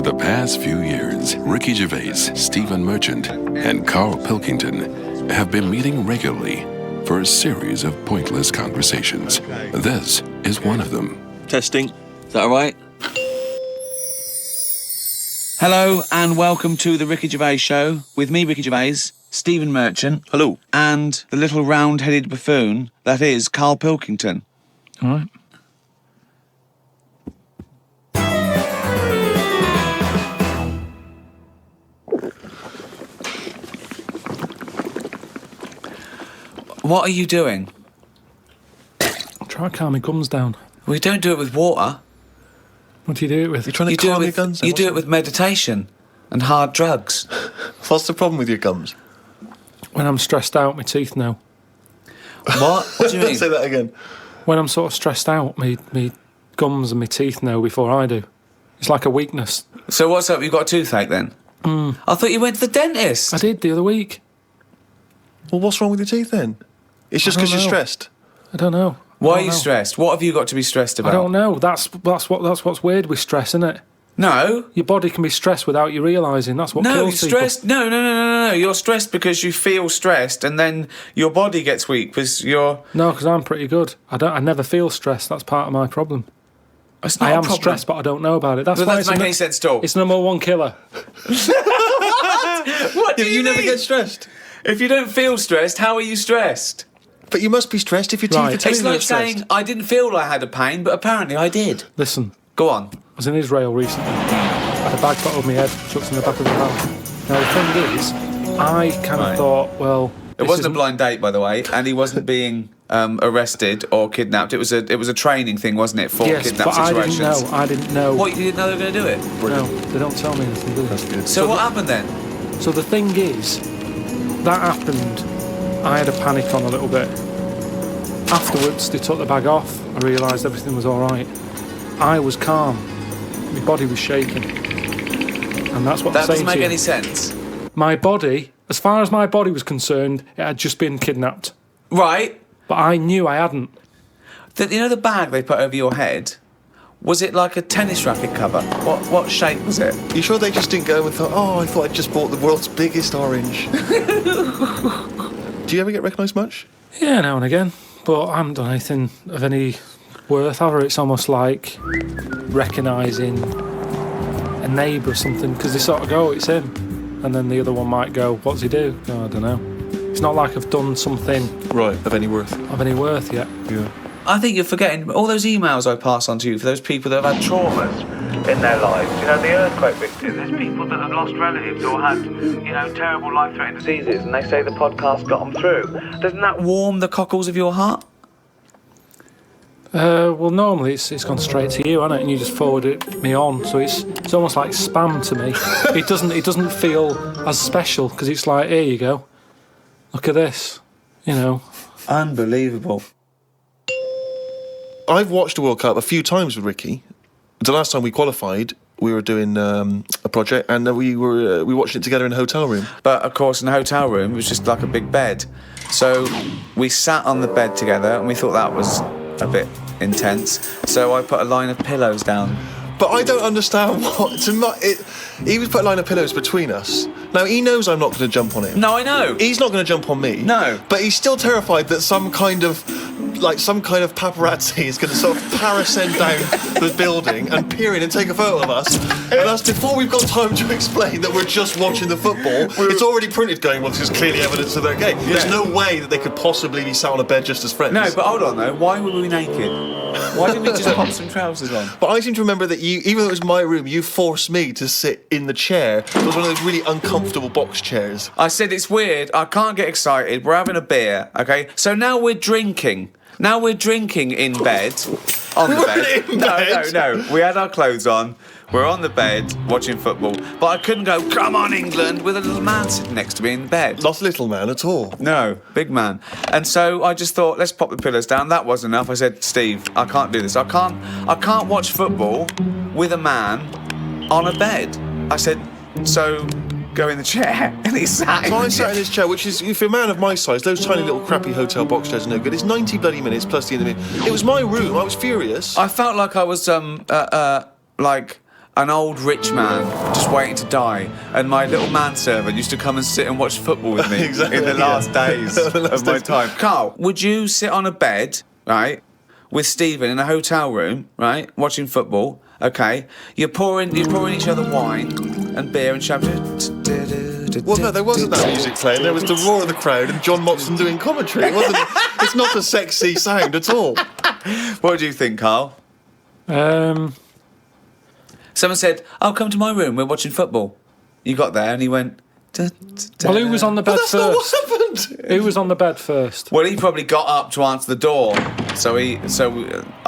The past few years, Ricky Gervais, Stephen Merchant, and Carl Pilkington have been meeting regularly for a series of pointless conversations. This is one of them. Testing. Is that all right? Hello and welcome to the Ricky Gervais Show with me, Ricky Gervais, Stephen Merchant. Hello. And the little round-headed buffoon that is Carl Pilkington. All right. What are you doing? Try to calm my gums down. Well, you don't do it with water. What do you do it with? You're trying to calm your gums down? You do it with meditation and hard drugs. What's the problem with your gums? When I'm stressed out, my teeth know. What? What do you mean? Say that again. When I'm sort of stressed out, me gums and my teeth know before I do. It's like a weakness. So what's up? You got a toothache then? I thought you went to the dentist. I did the other week. Well, what's wrong with your teeth then? It's just because you're stressed. I don't know. Why are you stressed? What have you got to be stressed about? I don't know. That's what's weird with stress, isn't it? No. Your body can be stressed without you realising. That's what No, you're kills people. stressed. No. You're stressed because you feel stressed, and then your body gets weak because you're. No, because I'm pretty good. I never feel stressed. That's part of my problem. It's not I a am problem. stressed, but I don't know about it. That's But why that doesn't make any sense at all. It's number one killer. What do you never mean? get stressed. If you don't feel stressed, how are you stressed? But you must be stressed if your teeth Right. are telling It's you you're like stressed. saying, I didn't feel I had a pain, but apparently I did. Listen, Go on. I was in Israel recently. I had a bag put over my head, chucked in the back of the van. Now the thing is, I kind of thought, well, It wasn't a blind date, by the way, and he wasn't being arrested or kidnapped. It was a training thing, wasn't it, for Yes, kidnap but situations? I didn't know. What, you didn't know they were going to do it? No, they don't tell me anything, do they? That's good. So what happened then? So the thing is, that happened. I had a panic on a little bit. Afterwards, they took the bag off. I realised everything was all right. I was calm. My body was shaking, and that's what That I'm saying doesn't make to you. any sense. My body, as far as my body was concerned, it had just been kidnapped. Right. But I knew I hadn't. You know the bag they put over your head? Was it like a tennis racket cover? What shape was it? You sure they just didn't go and thought, oh, I thought I just bought the world's biggest orange? Do you ever get recognised much? Yeah, now and again. But I haven't done anything of any worth, have I? It's almost like recognising a neighbour or something, because they sort of go, it's him. And then the other one might go, what's he do? No, I don't know. It's not like I've done something Right, of any worth. yet. Yeah. I think you're forgetting all those emails I passed on to you for those people that have had traumas in their lives. You know, the earthquake victims. There's people that have lost relatives or had, terrible life-threatening diseases, and they say the podcast got them through. Doesn't that warm the cockles of your heart? Well, normally it's gone straight to you, hasn't it? And you just forward it me on, so it's almost like spam to me. It doesn't feel as special because it's like, here you go, look at this, Unbelievable. I've watched the World Cup a few times with Ricky. The last time we qualified, we were doing a project, and we watched it together in a hotel room. But, of course, in the hotel room, it was just like a big bed. So we sat on the bed together, and we thought that was a bit intense. So I put a line of pillows down. But I don't understand he was putting a line of pillows between us. Now, he knows I'm not going to jump on him. No, I know. He's not going to jump on me. No. But he's still terrified that some kind of paparazzi is going to sort of parascend down the building and peer in and take a photo of us. And that's before we've got time to explain that we're just watching the football. It's already printed going, well, this is clearly evidence of their game. Yeah. There's no way that they could possibly be sat on a bed just as friends. No, but hold on, though. Why were we naked? Why didn't we just pop some trousers on? But I seem to remember that you, even though it was my room, you forced me to sit in the chair. It was one of those really uncomfortable box chairs. I said, it's weird. I can't get excited. We're having a beer, okay? So now we're drinking. Now we're drinking in bed. On the bed. In bed? No. We had our clothes on. We're on the bed watching football. But I couldn't go, come on, England, with a little man sitting next to me in bed. Not little man at all. No, big man. And so I just thought, let's pop the pillows down. That wasn't enough. I said, Steve, I can't do this. I can't watch football with a man on a bed. I said, so go in the chair. And he sat in So the I sat in this chair, which is, if you're a man of my size, those tiny little crappy hotel box chairs are no good. It's 90 bloody minutes plus the interview. It was my room. I was furious. I felt like I was, an old rich man just waiting to die, and my little manservant used to come and sit and watch football with me Exactly, in the last days of my days. time. Carl, would you sit on a bed, right, with Stephen in a hotel room, right, watching football? Okay, you're pouring each other wine and beer and champagne. Well, no, there wasn't that music playing. There was the roar of the crowd and John Motson doing commentary. It wasn't. It's not a sexy sound at all. What do you think, Carl? Um, Someone said, "Oh, come to my room. We're watching football." You got there and he went. well, who was on the bed That's not what first? happened. Who was on the bed first? Well, he probably got up to answer the door. So I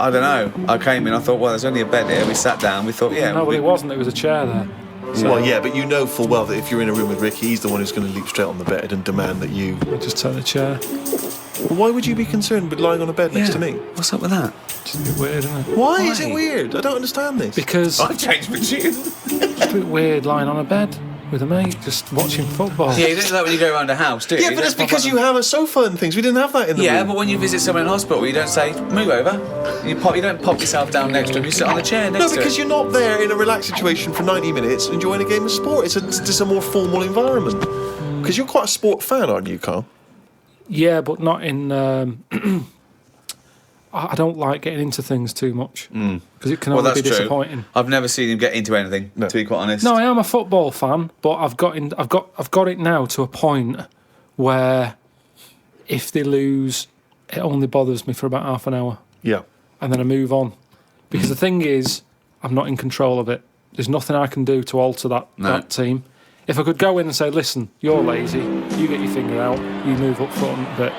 don't know. I came in. I thought, well, there's only a bed here. We sat down. We thought, yeah. No, but it wasn't. There was a chair there. So Well, yeah, but you know full well that if you're in a room with Ricky, he's the one who's going to leap straight on the bed and demand that you. I just took the chair. Well, why would you be concerned with lying on a bed next Yeah. to me? What's up with that? It's a bit weird, isn't it? Why is it weird? I don't understand this. Because I've changed my tune. it's a bit weird lying on a bed with a mate just watching football. Yeah, you don't do that when you go around a house, do you? Yeah, You but it's don't pop because on you have a sofa and things. We didn't have that in the Yeah, room. but when you visit someone in hospital, you don't say, move over. You don't pop yourself down next to him, you sit on the chair next No, to because him. you're not there in a relaxed situation for 90 minutes enjoying a game of sport. It's just a more formal environment. Because you're quite a sport fan, aren't you, Carl? Yeah, but not in. I don't like getting into things too much because it can Well, only that's be true. disappointing. I've never seen him get into anything, to be quite honest. No, I am a football fan, but I've got it now to a point where if they lose, it only bothers me for about half an hour, Yeah. and then I move on. Because the thing is, I'm not in control of it. There's nothing I can do to alter that team. If I could go in and say, listen, you're lazy, you get your finger out, you move up front, but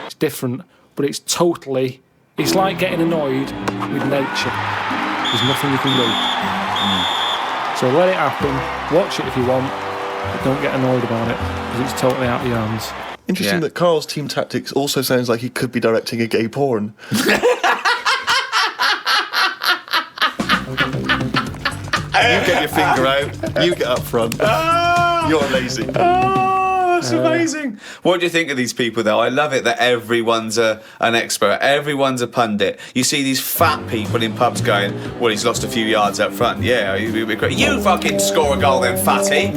it's different. But it's totally, it's like getting annoyed with nature. There's nothing you can do. So let it happen, watch it if you want, but don't get annoyed about it, because it's totally out of your hands. Interesting Yeah. that Carl's team tactics also sounds like he could be directing a gay porn. You get your finger out, you get up front. You're lazy. Oh, that's amazing. What do you think of these people, though? I love it that everyone's an expert. Everyone's a pundit. You see these fat people in pubs going, well, he's lost a few yards up front. Yeah, you fucking score a goal then, fatty.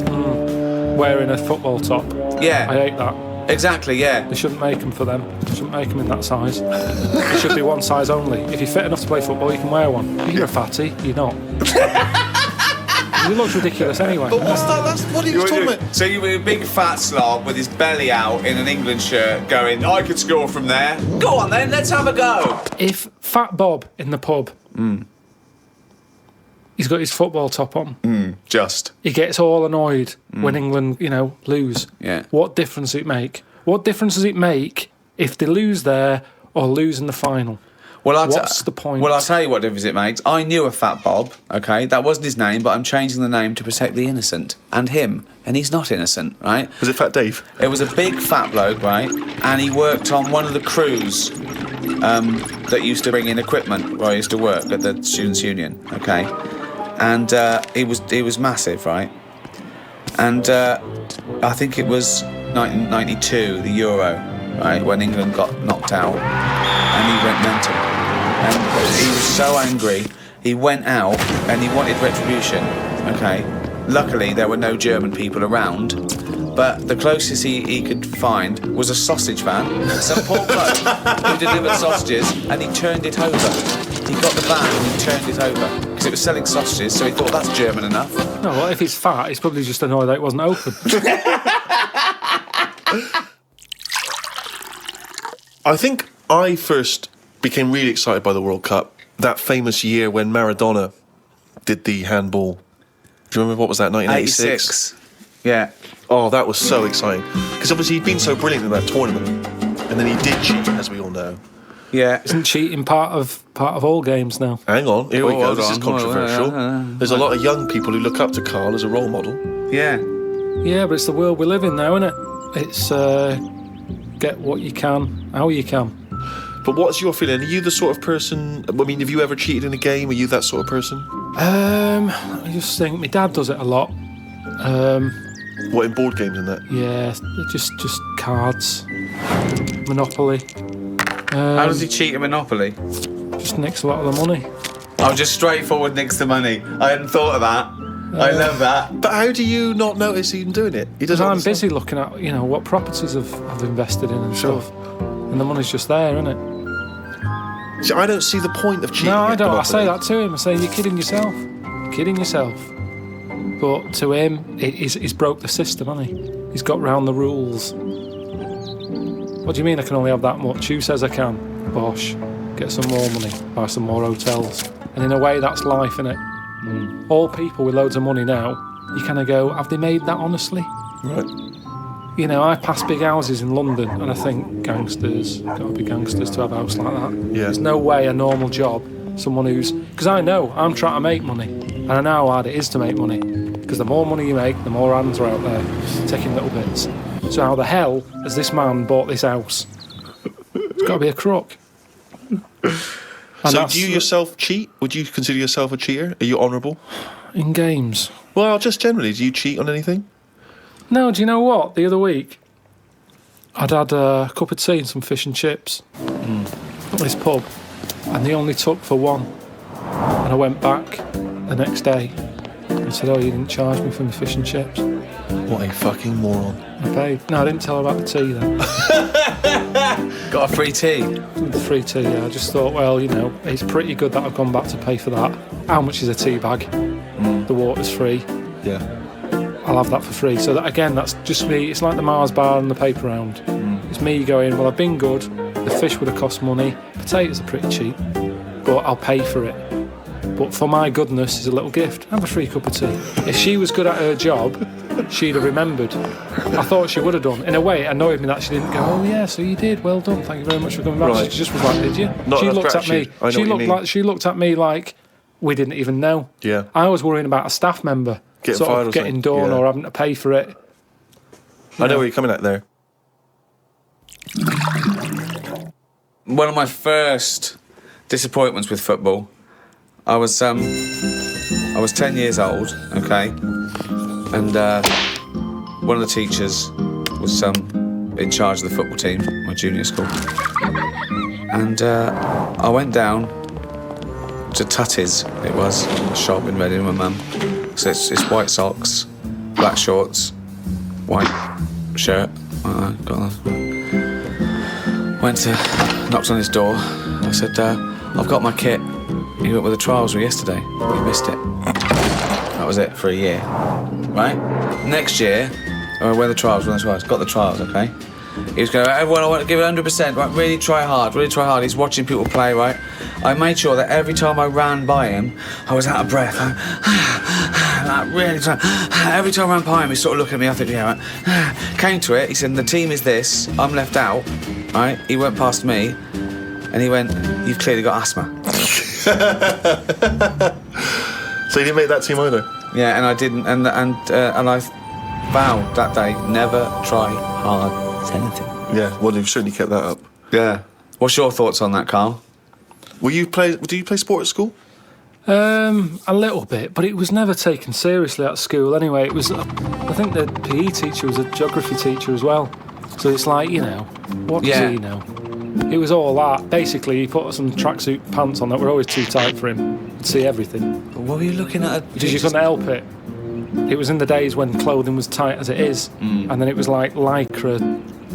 Wearing a football top. Yeah. I hate that. Exactly, yeah. They shouldn't make them for them. They shouldn't make them in that size. They should be one size only. If you're fit enough to play football, you can wear one. If you're a fatty, you're not. It looks ridiculous anyway. But what's that? What are you talking about? So you were a big fat slob with his belly out in an England shirt going, I could score from there. Go on then, let's have a go. If Fat Bob in the pub, he's got his football top on, Just. he gets all annoyed when England, lose. Yeah. What difference does it make? What difference does it make if they lose there or lose in the final? Well, What's the point? Well, I'll tell you what difference it makes. I knew a Fat Bob, okay? That wasn't his name, but I'm changing the name to protect the innocent. And him. And he's not innocent, right? Was it Fat Dave? It was a big fat bloke, right? And he worked on one of the crews that used to bring in equipment where I used to work at the Students' Union, okay? And he was massive, right? And I think it was 1992, the Euro, right, when England got knocked out, and he went mental. And he was so angry, he went out and he wanted retribution, okay? Luckily, there were no German people around, but the closest he could find was a sausage van, some poor bloke who delivered sausages, and he turned it over. He got the van and he turned it over, because it was selling sausages, so he thought, that's German enough. No, well, if he's fat, he's probably just annoyed that it wasn't open. I think I first became really excited by the World Cup that famous year when Maradona did the handball. Do you remember what was that, 1986? 86. Yeah. Oh, that was so exciting. Because obviously he'd been so brilliant in that tournament. And then he did cheat, as we all know. Yeah. Isn't cheating part of all games now? Hang on, here we Oh, go. hold This is on. controversial. There's a lot of young people who look up to Carl as a role model. Yeah. Yeah, but it's the world we live in now, isn't it? It's get what you can, how you can. But what's your feeling? Are you the sort of person... I mean, have you ever cheated in a game? Are you that sort of person? I just think my dad does it a lot. What, in board games and that? Yeah, just cards, Monopoly. How does he cheat at Monopoly? Just nicks a lot of the money. I'll just straightforward nix the money. I hadn't thought of that. I love that. But how do you not notice him doing it? He doesn't. I'm busy looking at, what properties I've invested in and stuff. And the money's just there, isn't it? See, I don't see the point of cheating. No, I at don't. I Monopoly. say that to him. I say, you're kidding yourself. Kidding yourself. But to him, he's broke the system, hasn't he? He's got round the rules. What do you mean I can only have that much? Who says I can? Bosh. Get some more money. Buy some more hotels. And in a way, that's life, innit? All people with loads of money now, you kind of go, have they made that honestly? Right. I pass big houses in London and I think gangsters, gotta be gangsters to have a house like that. Yeah. There's no way a normal job, someone who's... Because I know, I'm trying to make money. And I know how hard it is to make money. Because the more money you make, the more hands are out there taking little bits. So how the hell has this man bought this house? It's got to be a crook. So do you yourself cheat? Would you consider yourself a cheater? Are you honourable? In games? Well, just generally, do you cheat on anything? No, do you know what? The other week, I'd had a cup of tea and some fish and chips at this pub, and they only took for one. And I went back the next day and said, oh, you didn't charge me for my fish and chips. What a fucking moron. I paid. No, I didn't tell her about the tea then. Got a free tea? The free tea, yeah. I just thought, well, it's pretty good that I've gone back to pay for that. How much is a tea bag? The water's free. Yeah. I'll have that for free. So that, again, that's just me. It's like the Mars bar and the paper round. It's me going, well, I've been good. The fish would have cost money. Potatoes are pretty cheap, but I'll pay for it. But for my goodness, is a little gift. Have a free cup of tea. If she was good at her job, she'd have remembered. I thought she would have done. In a way, it annoyed me that she didn't go, oh yeah, so you did, well done, thank you very much for coming back. Right. She just was like, did you? Not She enough looked at me. gratitude. I know what you mean. She looked at me like we didn't even know. Yeah. I was worrying about a staff member Getting sort fired of or getting something. done Yeah. or having to pay for it. I know where you're coming at there. One of my first disappointments with football, I was 10 years old, okay, and one of the teachers was in charge of the football team, my junior school, and I went down to Tutty's, it was, a shop in Reading with my mum. So it's white socks, black shorts, white shirt. Got that. Knocked on his door. I said, I've got my kit. You went with the trials yesterday. You missed it. That was it for a year. Right? Next year, I went the trials, got the trials, okay? He was going, everyone, I want to give it 100%, right? Really try hard. He's watching people play, right? I made sure that every time I ran by him, I was out of breath. Every time I ran by him, he sort of looked at me, I think, yeah, right. Came to it, he said, the team is this, I'm left out, right? He went past me, and he went, you've clearly got asthma. So you didn't make that team either? Yeah, and I didn't, and I vowed that day, never try hard at anything. Yeah, well, you've certainly kept that up. Yeah. What's your thoughts on that, Carl? Do you play sport at school? A little bit, but it was never taken seriously at school anyway. It was, I think the PE teacher was a geography teacher as well. So it's like, what does he know? It was all that. Basically, he put some tracksuit pants on that were always too tight for him. He'd see everything. What were you looking at? Because you couldn't help it. It was in the days when clothing was tight as it is, and then it was like lycra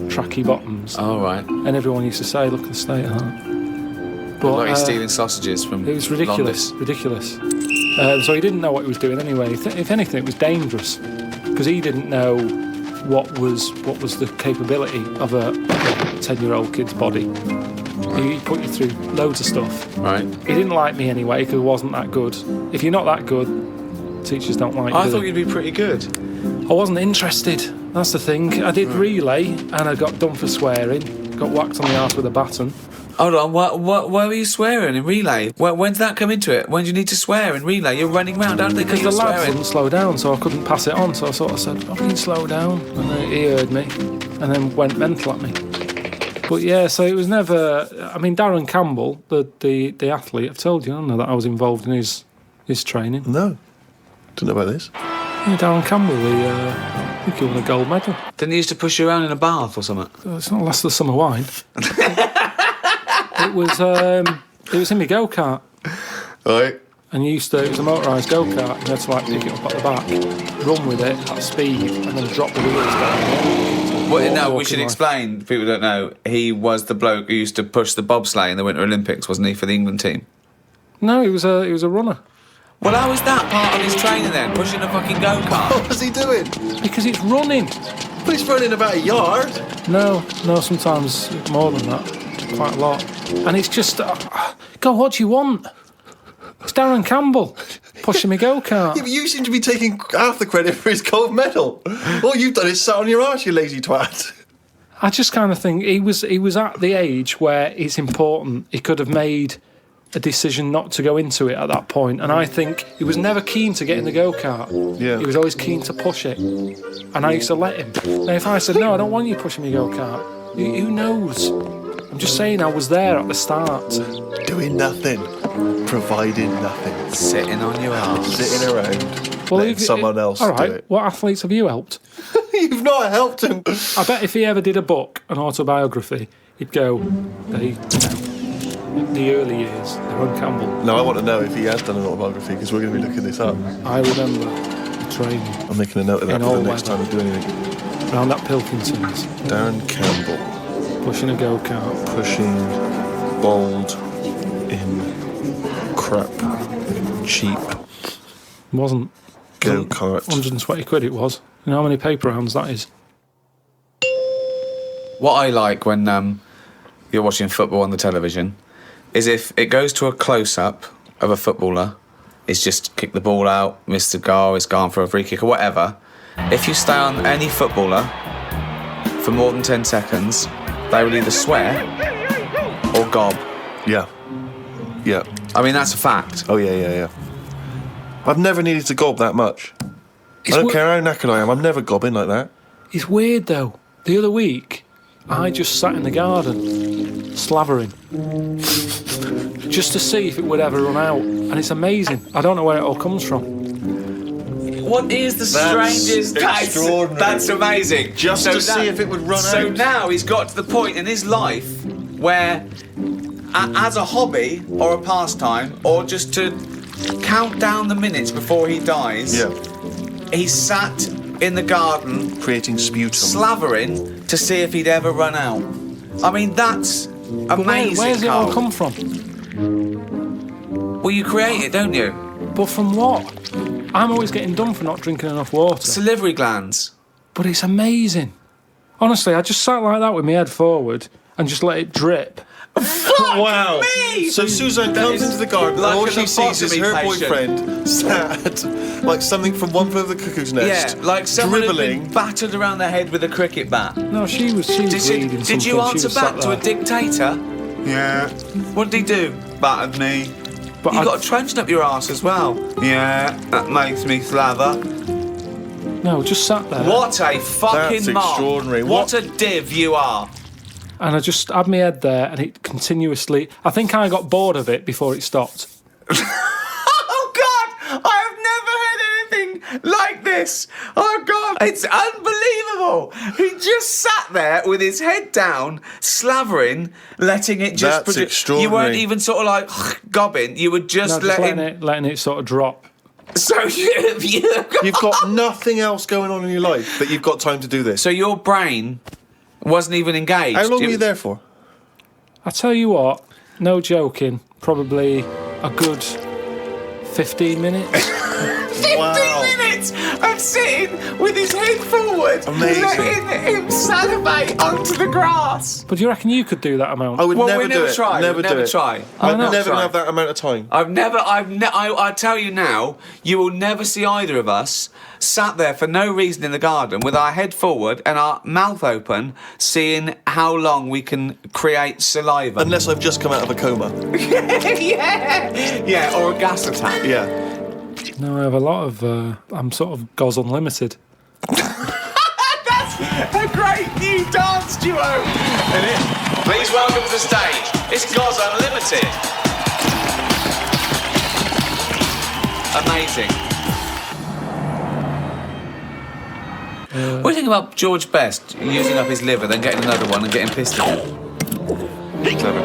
tracky bottoms. Oh, right. And everyone used to say, look at the state of that. But, Like he's stealing sausages from it was ridiculous, ridiculous. So he didn't know what he was doing anyway. If anything, it was dangerous because he didn't know what was the capability of a 10-year-old kid's body. He put you through loads of stuff. Right. He didn't like me anyway because I wasn't that good. If you're not that good, teachers don't like you. I thought you'd be pretty good. I wasn't interested. That's the thing. I did relay and I got done for swearing. Got whacked on the arse with a baton. Hold on, why were you swearing in relay? When did that come into it? When do you need to swear in relay? You're running round, aren't they? Because the lads wouldn't slow down, so I couldn't pass it on. So I sort of said, fucking slow down. And then he heard me and then went mental at me. But yeah, so it was never... I mean, Darren Campbell, the athlete, I've told you, I don't know that I was involved in his training. No. Didn't know about this. Yeah, Darren Campbell, I think he won a gold medal. Didn't he used to push you around in a bath or something? It's not less than summer wine. It was in my go-kart. Right. And it was a motorised go-kart, and you had to like pick it up at the back, run with it at speed, and then drop the wheels down. Well, no, we should explain, people don't know, he was the bloke who used to push the bobsleigh in the Winter Olympics, wasn't he, for the England team? No, he was a runner. Well, how is that part of his training then, pushing a fucking go-kart? What was he doing? Because it's running. But he's running about a yard. No, sometimes more than that. Quite a lot. And it's just, God, what do you want? It's Darren Campbell pushing me go-kart. Yeah, but you seem to be taking half the credit for his gold medal. All you've done is sat on your arse, you lazy twat. I just kind of think he was at the age where it's important. He could have made a decision not to go into it at that point, and I think he was never keen to get in the go-kart. Yeah. He was always keen to push it, and I used to let him. Now, if I said, no, I don't want you pushing me go-kart, who knows? I'm just saying I was there at the start. Doing nothing. Providing nothing. Sitting on your arse. Sitting around. Letting someone else all right, do it. what athletes have you helped? You've not helped him. I bet if he ever did a book, an autobiography, he'd go, the early years, Darren Campbell. No, I want to know if he has done an autobiography, because we're going to be looking this up. I remember the training. I'm making a note of that In for all the next weather. time we do anything. Round at Pilkington's, Darren Campbell. pushing a go-kart. Pushing bald in crap cheap Wasn't. go-kart. 120 quid it was. You know how many paper rounds that is? What I like when you're watching football on the television is if it goes to a close-up of a footballer, it's just kicked the ball out, missed a goal, it's gone for a free kick or whatever. If you stay on any footballer for more than 10 seconds, they will either swear or gob. Yeah. Yeah. I mean, that's a fact. Oh, yeah. I've never needed to gob that much. I don't care how knackered I am, I'm never gobbing like that. It's weird though. The other week, I just sat in the garden, slavering, just to see if it would ever run out. And it's amazing. I don't know where it all comes from. What is the strangest... extraordinary. That's amazing. Just to see if it would run out. So now he's got to the point in his life where, as a hobby or a pastime, or just to count down the minutes before he dies, he's sat in the garden Creating sputum. slavering to see if he'd ever run out. I mean, that's amazing. Where's it all Carl. come from? Well, you create it, don't you? But from what? I'm always getting done for not drinking enough water. Salivary glands. But it's amazing. Honestly, I just sat like that with my head forward and just let it drip. Wow. me! So Suzanne comes into the garden like and all an she sees is her lobotomy patient. boyfriend sat like something from One Flew Over the Cuckoo's Nest. Yeah, like someone had dribbling. been battered around the head with a cricket bat. No, she was reading Did something. you She answer was back sat to a there. dictator? Yeah. What did he do? Battered me. But You I- got a trench up your arse as well. Yeah, that makes me slaver. No, just sat there. What a fucking That's mark. extraordinary. What a div you are. And I just had my head there and it continuously... I think I got bored of it before it stopped. Oh, God! I have never heard anything like this. Oh, God. It's unbelievable. He just sat there with his head down, slavering, letting it just... That's extraordinary. You weren't even sort of like gobbing. You were just, No, just letting... letting it sort of drop. So You've got nothing else going on in your life that you've got time to do this. So your brain wasn't even engaged. How long were you there for? I tell you what, no joking, probably a good 15 minutes. 15 minutes of sitting with his head forward, Amazing. letting him salivate onto the grass. But do you reckon you could do that amount? I would Well, never we do never it. try. Never We'd do never it. try. I'm I'd never try. gonna have that amount of time. I tell you now, you will never see either of us sat there for no reason in the garden with our head forward and our mouth open, seeing how long we can create saliva. Unless I've just come out of a coma. yeah, or a gas attack. Yeah. No, I have a lot of... I'm sort of Goz Unlimited. That's a great new dance duo. Please welcome to the stage. It's Goz Unlimited. Amazing. What do you think about George Best using up his liver, then getting another one and getting pissed again? Clever.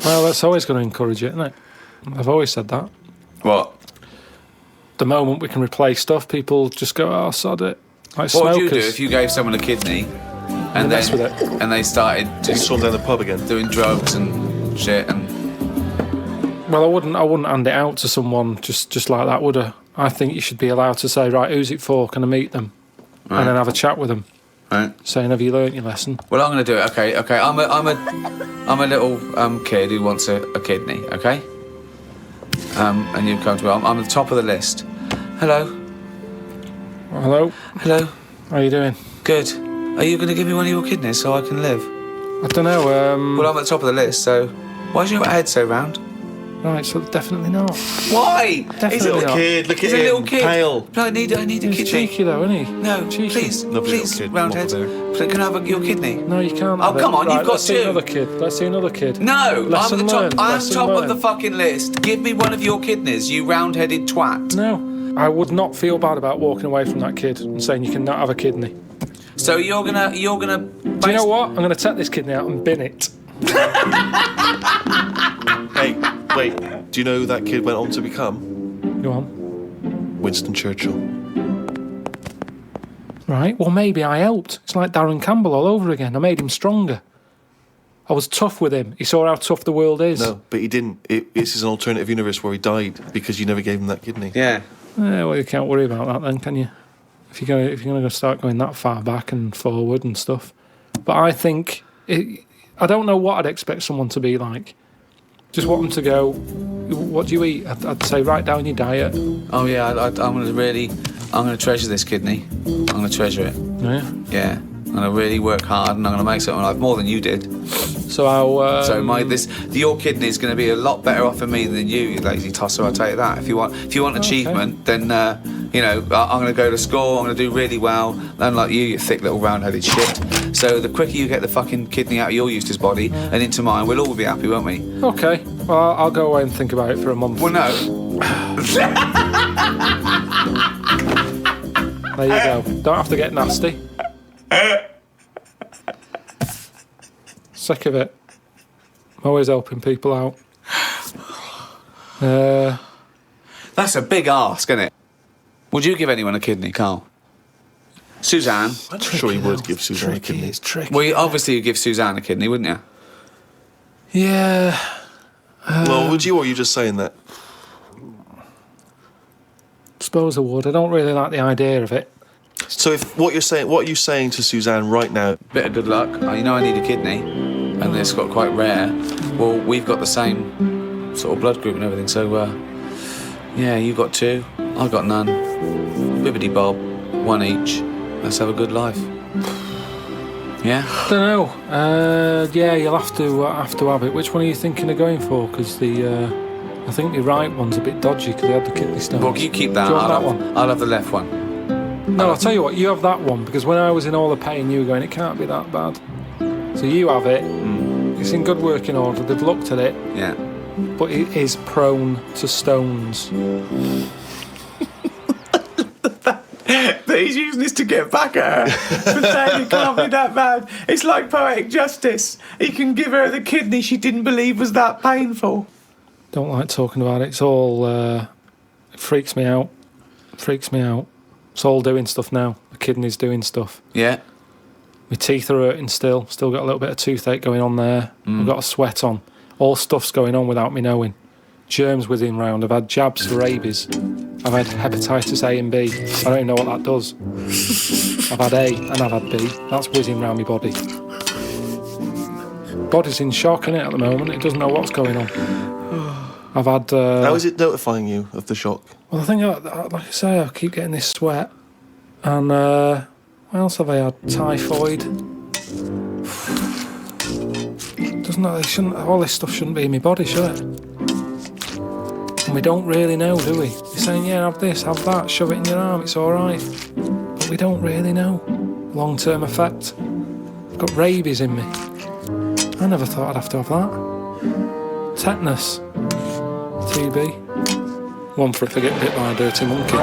Well, that's always going to encourage it, isn't it? I've always said that. What? The moment we can replace stuff, people just go, "Oh, sod it." Like What would you smokers. do if you gave someone a kidney and mess with it. and they started You just saw them down the pub again. doing drugs and shit and Well, I wouldn't hand it out to someone just like that, would I? I think you should be allowed to say, right, who's it for? Can I meet them? Right. And then have a chat with them, right? saying, have you learnt your lesson? Well, I'm going to do it. Okay. I'm a little kid who wants a kidney. Okay. And you come to me. I'm at the top of the list. Hello. Hello, Hello. how you doing? Good. Are you going to give me one of your kidneys so I can live? I don't know. Well, I'm at the top of the list, so why's your head so round? Right, so definitely not. Why? Definitely He's a little not. Kid, look He's at a him, little kid. pale. No, I need a He's kidney. cheeky though, isn't he? No, Cheeky. please, Lovely please, little kid. roundhead. What Can I have your kidney? No, you can't. Oh, have it. come on, Right, you've got let's see two. another kid. Let's see another kid. No, Lesson I'm at the top. learned, I'm lesson top of learned. the fucking list. Give me one of your kidneys, you round-headed twat. No, I would not feel bad about walking away from that kid and saying you cannot have a kidney. So you're gonna. Do you know what? I'm going to take this kidney out and bin it. Hey, wait. Do you know who that kid went on to become? Go on. Winston Churchill. Right, well, maybe I helped. It's like Darren Campbell all over again. I made him stronger. I was tough with him. He saw how tough the world is. No, but he didn't. This is an alternative universe where he died because you never gave him that kidney. Yeah. Well, you can't worry about that then, can you? If you're going to start going that far back and forward and stuff. But I think... I don't know what I'd expect someone to be like. Just want them to go, what do you eat? I'd say, write down your diet. Oh yeah. I'm gonna treasure this kidney. I'm gonna treasure it. Yeah. Yeah. I'm gonna really work hard, and I'm gonna make something of my life more than you did. So I'll... So your kidney is going to be a lot better off for me than you lazy tosser. I'll tell you that. If you want achievement, then I'm going to go to school. I'm going to do really well. Unlike you thick little round-headed shit. So the quicker you get the fucking kidney out of your Eustace body and into mine, we'll all be happy, won't we? Okay. Well, I'll go away and think about it for a month. Well, no. There you go. Don't have to get nasty. Sick of it. I'm always helping people out. That's a big ask, isn't it? Would you give anyone a kidney, Carl? Suzanne? I'm sure he would give Suzanne a kidney. It's tricky. Well, obviously you'd give Suzanne a kidney, wouldn't you? Yeah. Well, would you, or are you just saying that? Suppose I would. I don't really like the idea of it. So if what are you saying to Suzanne right now? Bit of good luck. You know I need a kidney, and it's got quite rare. Well, we've got the same sort of blood group and everything, so yeah, you got two, I got none. Bibbidi bob, one each. Let's have a good life. Yeah. Don't know. Yeah, you'll have to have it. Which one are you thinking of going for? Because I think the right one's a bit dodgy because they had the kidney stones. Well, you keep that. Do you want I'll that have, one? I'll have the left one. No, I'll tell you what. You have that one because when I was in all the pain, you were going, it can't be that bad. So you have it. It's in good working order. They've looked at it, Yeah. but it is prone to stones. But he's using this to get back at her for saying it can't be that bad. It's like poetic justice. He can give her the kidney she didn't believe was that painful. Don't like talking about it. It's all it freaks me out. Freaks me out. It's all doing stuff now. The kidney's doing stuff. Yeah. My teeth are hurting still. Still got a little bit of toothache going on there. I've got a sweat on. All stuff's going on without me knowing. Germs whizzing round. I've had jabs for rabies. I've had hepatitis A and B. I don't even know what that does. I've had A and I've had B. That's whizzing round my body. Body's in shock, innit, at the moment. It doesn't know what's going on. I've had... How is it notifying you of the shock? Well, I think, like I say, I keep getting this sweat. And what else have I had? Typhoid. All this stuff shouldn't be in my body, should it? And we don't really know, do we? You're saying, yeah, have this, have that, shove it in your arm, it's all right. But we don't really know. Long-term effect. I've got rabies in me. I never thought I'd have to have that. Tetanus. TB. One for if I get bit by a dirty monkey.